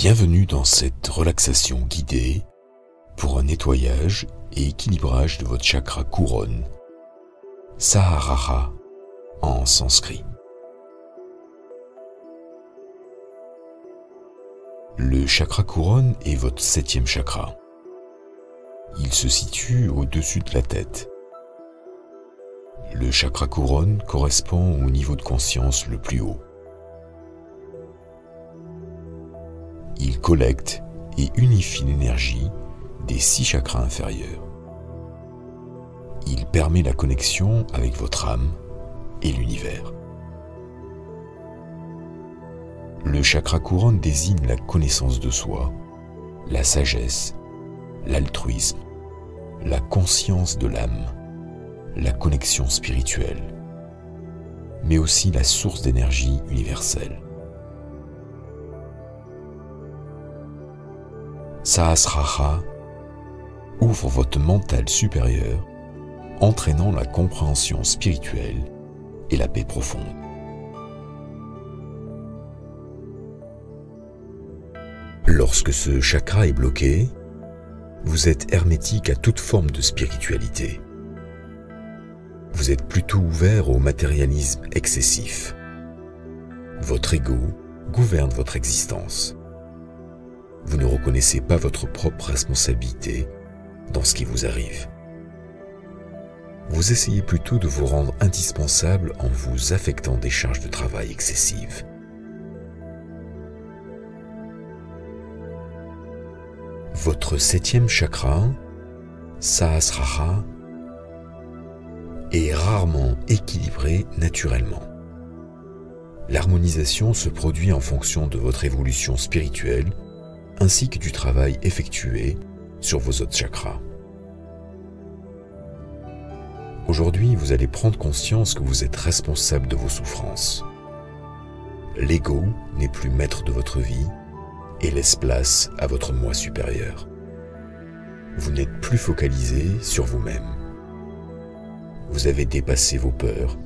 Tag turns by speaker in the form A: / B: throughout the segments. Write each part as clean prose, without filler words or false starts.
A: Bienvenue dans cette relaxation guidée pour un nettoyage et équilibrage de votre chakra couronne, Sahasrara en sanskrit. Le chakra couronne est votre 7e chakra. Il se situe au-dessus de la tête. Le chakra couronne correspond au niveau de conscience le plus haut. Il collecte et unifie l'énergie des 6 chakras inférieurs. Il permet la connexion avec votre âme et l'univers. Le chakra couronne désigne la connaissance de soi, la sagesse, l'altruisme, la conscience de l'âme, la connexion spirituelle, mais aussi la source d'énergie universelle. Sahasrara ouvre votre mental supérieur, entraînant la compréhension spirituelle et la paix profonde. Lorsque ce chakra est bloqué, vous êtes hermétique à toute forme de spiritualité. Vous êtes plutôt ouvert au matérialisme excessif. Votre ego gouverne votre existence. Vous ne reconnaissez pas votre propre responsabilité dans ce qui vous arrive. Vous essayez plutôt de vous rendre indispensable en vous affectant des charges de travail excessives. Votre 7e chakra, Sahasrara, est rarement équilibré naturellement. L'harmonisation se produit en fonction de votre évolution spirituelle ainsi que du travail effectué sur vos autres chakras. Aujourd'hui, vous allez prendre conscience que vous êtes responsable de vos souffrances. L'ego n'est plus maître de votre vie et laisse place à votre moi supérieur. Vous n'êtes plus focalisé sur vous-même. Vous avez dépassé vos peurs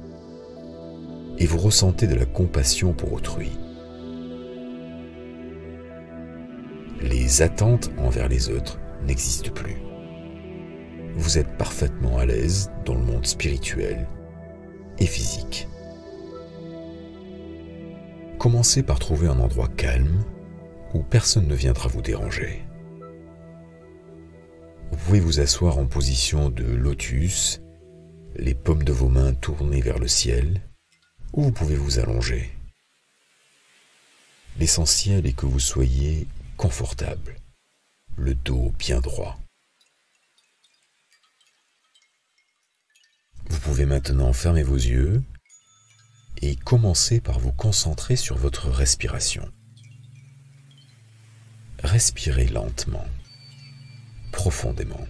A: et vous ressentez de la compassion pour autrui. Les attentes envers les autres n'existent plus. Vous êtes parfaitement à l'aise dans le monde spirituel et physique. Commencez par trouver un endroit calme où personne ne viendra vous déranger. Vous pouvez vous asseoir en position de lotus, les paumes de vos mains tournées vers le ciel, ou vous pouvez vous allonger. L'essentiel est que vous soyez confortable, le dos bien droit. Vous pouvez maintenant fermer vos yeux et commencer par vous concentrer sur votre respiration. Respirez lentement, profondément.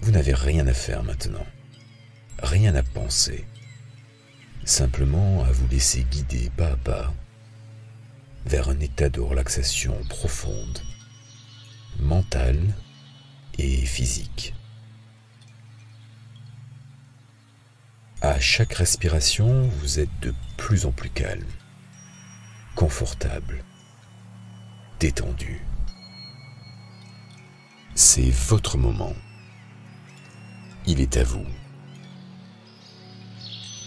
A: Vous n'avez rien à faire maintenant, rien à penser, simplement à vous laisser guider pas à pas vers un état de relaxation profonde, mentale et physique. À chaque respiration, vous êtes de plus en plus calme, confortable, détendu. C'est votre moment. Il est à vous.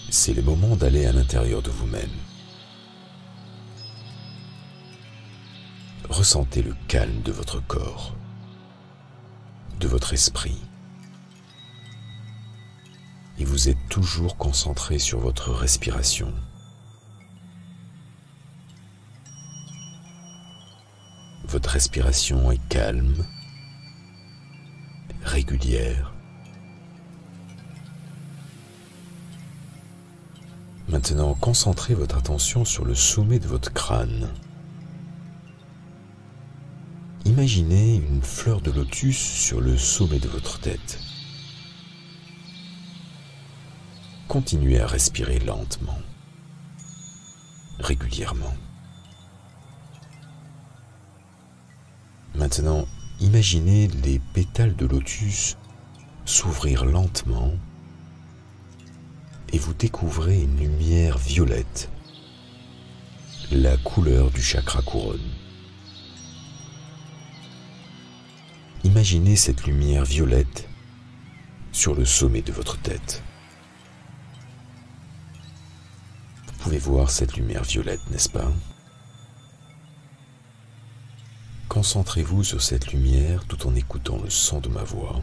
A: C'est le moment d'aller à l'intérieur de vous-même. Ressentez le calme de votre corps, de votre esprit. Et vous êtes toujours concentré sur votre respiration. Votre respiration est calme, régulière. Maintenant, concentrez votre attention sur le sommet de votre crâne. Imaginez une fleur de lotus sur le sommet de votre tête. Continuez à respirer lentement, régulièrement. Maintenant, imaginez les pétales de lotus s'ouvrir lentement et vous découvrez une lumière violette la couleur du chakra couronne. Imaginez cette lumière violette sur le sommet de votre tête. Vous pouvez voir cette lumière violette, n'est-ce pas? Concentrez-vous sur cette lumière tout en écoutant le son de ma voix.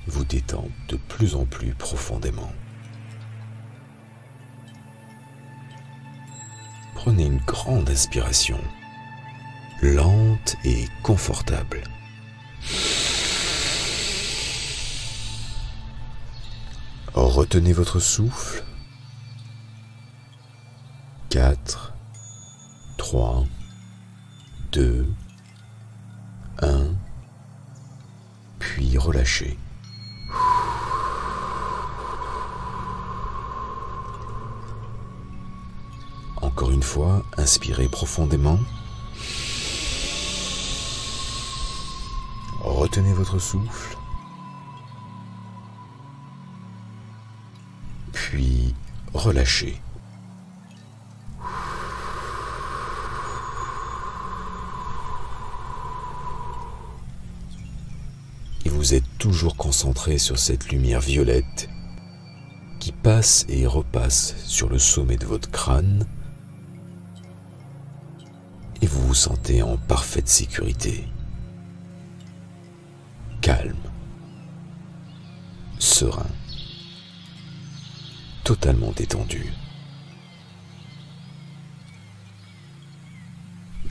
A: Vous détend de plus en plus profondément. Prenez une grande inspiration, lente et confortable. Retenez votre souffle. 4, 3, 2, 1, puis relâchez. Encore une fois, inspirez profondément. Retenez votre souffle. Puis relâchez. Et vous êtes toujours concentré sur cette lumière violette qui passe et repasse sur le sommet de votre crâne. Et vous vous sentez en parfaite sécurité, calme, serein, totalement détendu.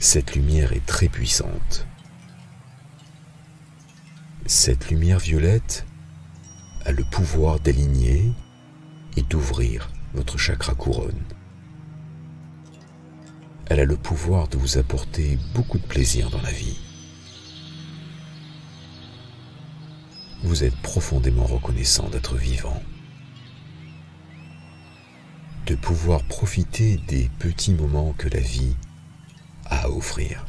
A: Cette lumière est très puissante. Cette lumière violette a le pouvoir d'aligner et d'ouvrir votre chakra couronne. Elle a le pouvoir de vous apporter beaucoup de plaisir dans la vie. Vous êtes profondément reconnaissant d'être vivant, de pouvoir profiter des petits moments que la vie a à offrir.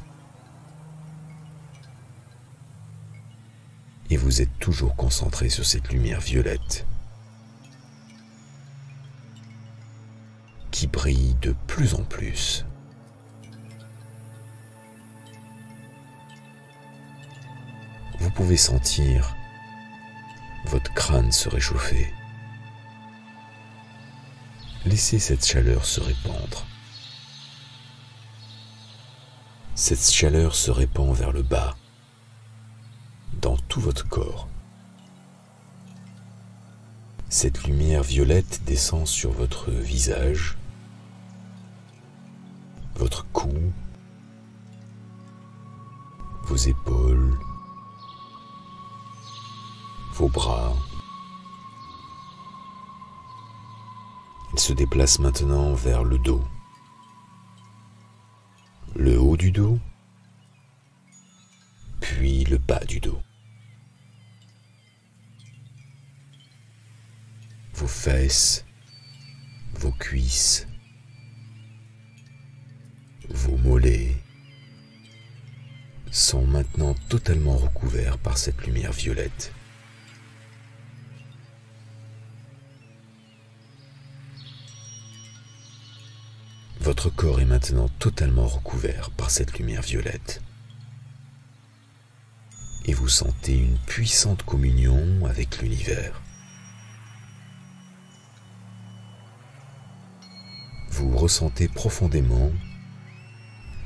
A: Et vous êtes toujours concentré sur cette lumière violette qui brille de plus en plus. Vous pouvez sentir votre crâne se réchauffer. Laissez cette chaleur se répandre. Cette chaleur se répand vers le bas, dans tout votre corps. Cette lumière violette descend sur votre visage, votre cou, vos épaules, vos bras. Elle se déplace maintenant vers le dos, le haut du dos, puis le bas du dos. Vos fesses, vos cuisses, vos mollets sont maintenant totalement recouverts par cette lumière violette. Votre corps est maintenant totalement recouvert par cette lumière violette. Et vous sentez une puissante communion avec l'univers. Vous ressentez profondément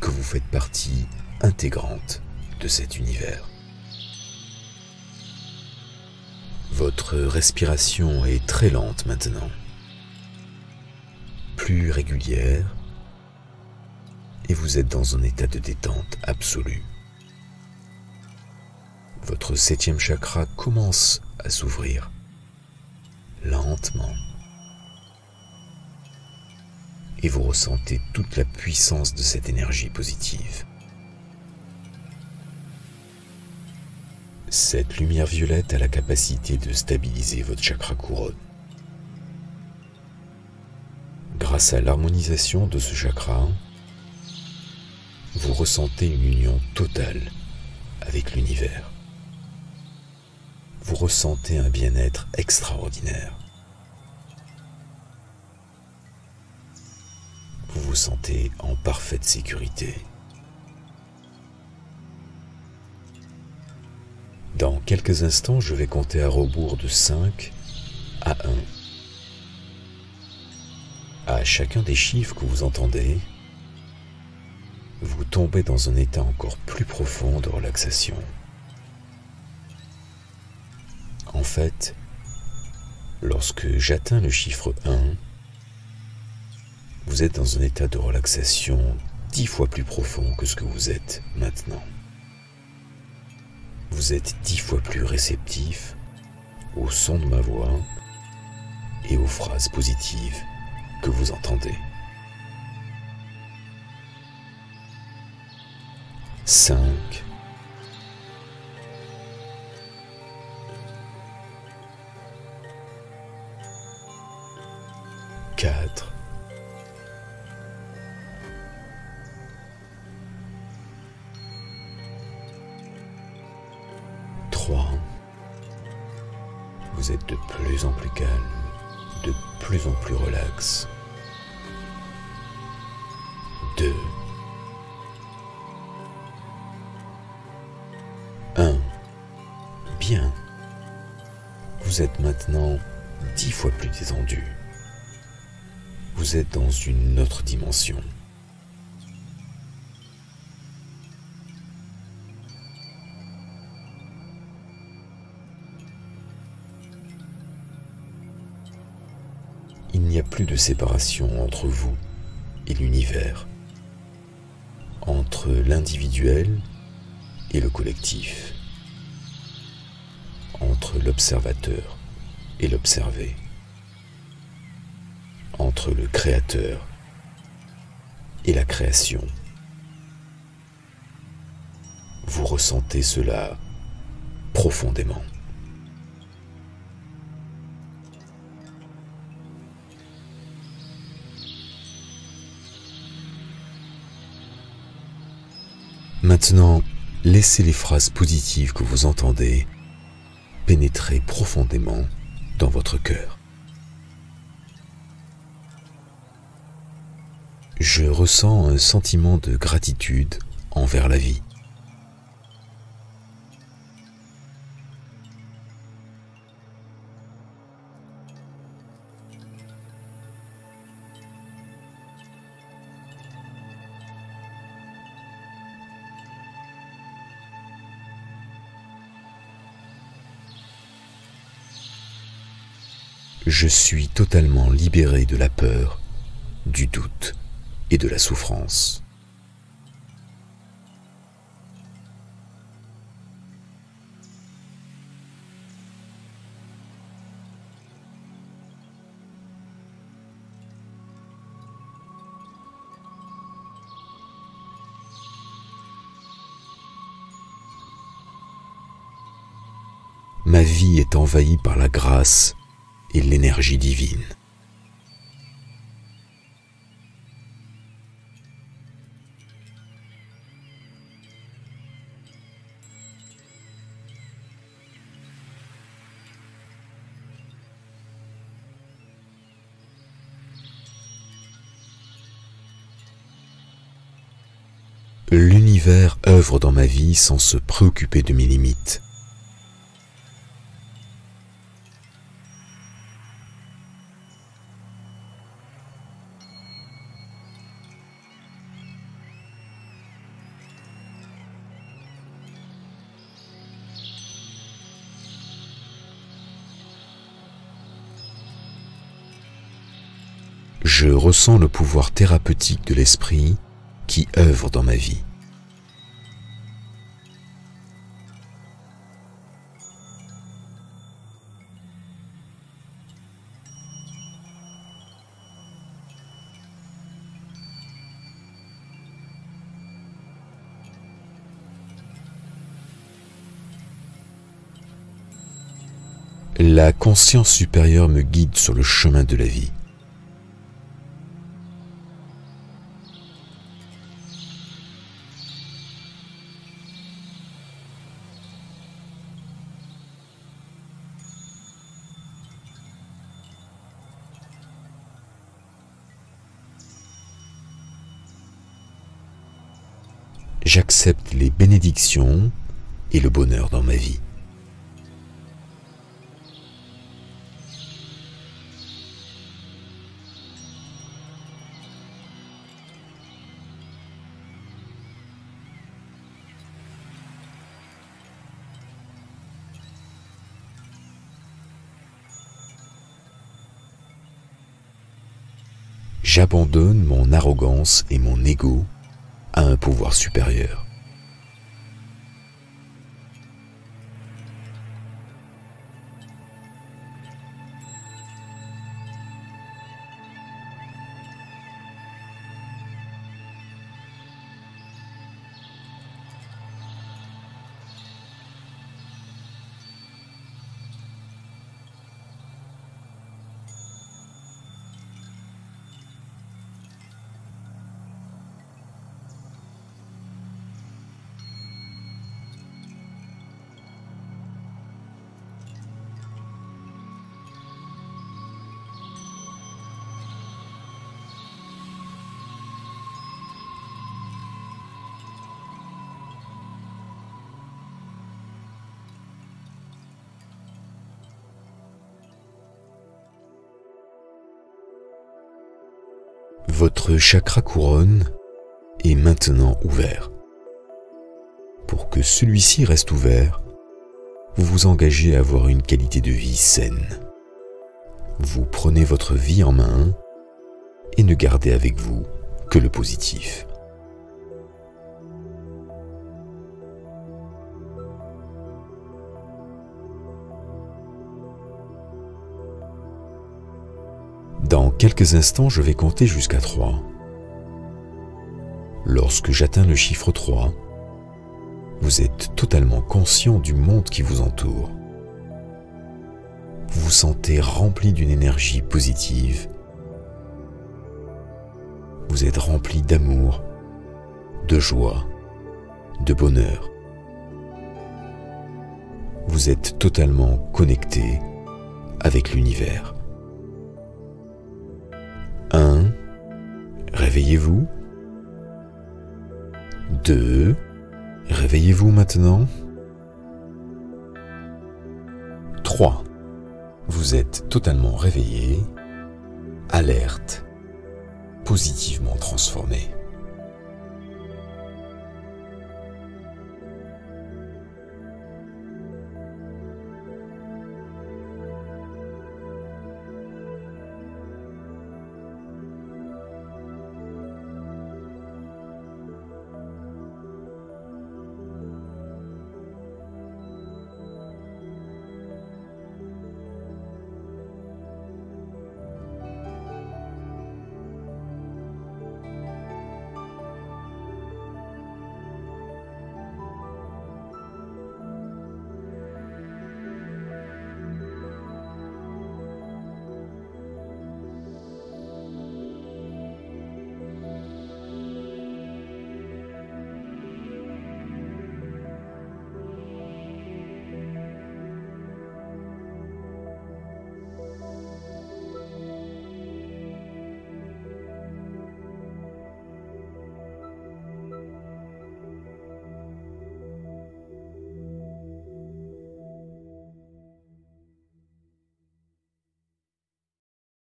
A: que vous faites partie intégrante de cet univers. Votre respiration est très lente maintenant, plus régulière, et vous êtes dans un état de détente absolue. Votre 7e chakra commence à s'ouvrir lentement. Et vous ressentez toute la puissance de cette énergie positive. Cette lumière violette a la capacité de stabiliser votre chakra couronne. Grâce à l'harmonisation de ce chakra, vous ressentez une union totale avec l'univers. Vous ressentez un bien-être extraordinaire. Vous vous sentez en parfaite sécurité. Dans quelques instants, je vais compter à rebours de 5 à 1. À chacun des chiffres que vous entendez, vous tombez dans un état encore plus profond de relaxation. En fait, lorsque j'atteins le chiffre 1, vous êtes dans un état de relaxation 10 fois plus profond que ce que vous êtes maintenant. Vous êtes 10 fois plus réceptif au son de ma voix et aux phrases positives que vous entendez. 5, 4, 3. Vous êtes de plus en plus calme, de plus en plus relax. 2, 1. Bien. Vous êtes maintenant 10 fois plus détendu. Vous êtes dans une autre dimension. Il n'y a plus de séparation entre vous et l'univers, entre l'individuel et le collectif, entre l'observateur et l'observé, entre le créateur et la création. Vous ressentez cela profondément. Maintenant, laissez les phrases positives que vous entendez pénétrer profondément dans votre cœur. Je ressens un sentiment de gratitude envers la vie. Je suis totalement libéré de la peur, du doute et de la souffrance. Ma vie est envahie par la grâce et l'énergie divine. L'univers œuvre dans ma vie sans se préoccuper de mes limites. Je ressens le pouvoir thérapeutique de l'esprit qui œuvre dans ma vie. La conscience supérieure me guide sur le chemin de la vie. J'accepte les bénédictions et le bonheur dans ma vie. J'abandonne mon arrogance et mon ego à un pouvoir supérieur. Votre chakra couronne est maintenant ouvert. Pour que celui-ci reste ouvert, vous vous engagez à avoir une qualité de vie saine. Vous prenez votre vie en main et ne gardez avec vous que le positif. Dans quelques instants, je vais compter jusqu'à 3. Lorsque j'atteins le chiffre 3, vous êtes totalement conscient du monde qui vous entoure. Vous vous sentez rempli d'une énergie positive. Vous êtes rempli d'amour, de joie, de bonheur. Vous êtes totalement connecté avec l'univers. 1. Réveillez-vous. 2. Réveillez-vous maintenant. 3. Vous êtes totalement réveillé, alerte, positivement transformé.